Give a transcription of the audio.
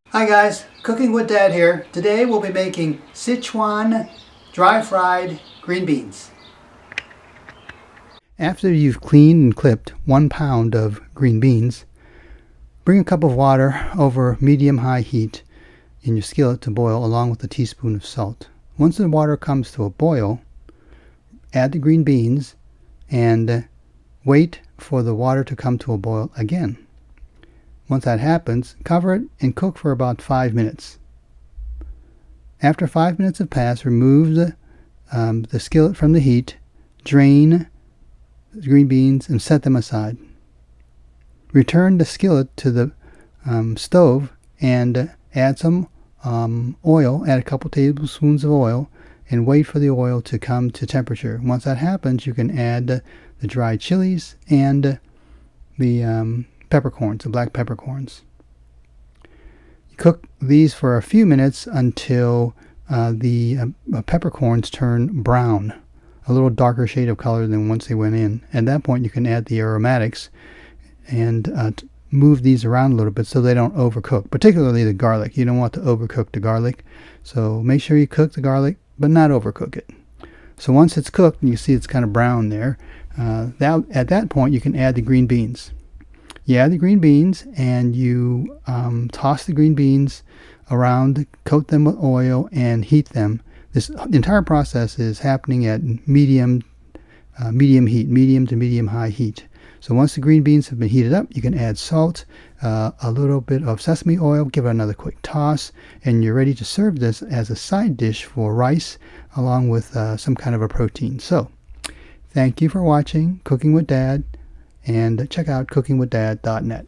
Hi guys, Cooking with Dad here. Today we'll be making Sichuan dry fried green beans. After you've cleaned and clipped 1 pound of green beans, bring a cup of water over medium-high heat in your skillet to boil along with a teaspoon of salt. Once the water comes to a boil, add the green beans and wait for the water to come to a boil again. Once that happens, cover it and cook for about 5 minutes. After 5 minutes have passed, remove the skillet from the heat, drain the green beans and set them aside. Return the skillet to the stove and add some oil, add a couple tablespoons of oil, and wait for the oil to come to temperature. Once that happens, you can add the dried chilies and the peppercorns, the black peppercorns. You cook these for a few minutes until the peppercorns turn brown, a little darker shade of color than once they went in. At that point, you can add the aromatics and move these around a little bit so they don't overcook, particularly the garlic. You don't want to overcook the garlic, so make sure you cook the garlic, but not overcook it. So once it's cooked, and you see it's kind of brown there, at that point, you can add the green beans. You add the green beans and you toss the green beans around, coat them with oil, and heat them. This entire process is happening at medium to medium high heat. So once the green beans have been heated up, you can add salt, a little bit of sesame oil, give it another quick toss, and you're ready to serve this as a side dish for rice along with some kind of a protein. So thank you for watching Cooking with Dad, and check out cookingwithdad.net.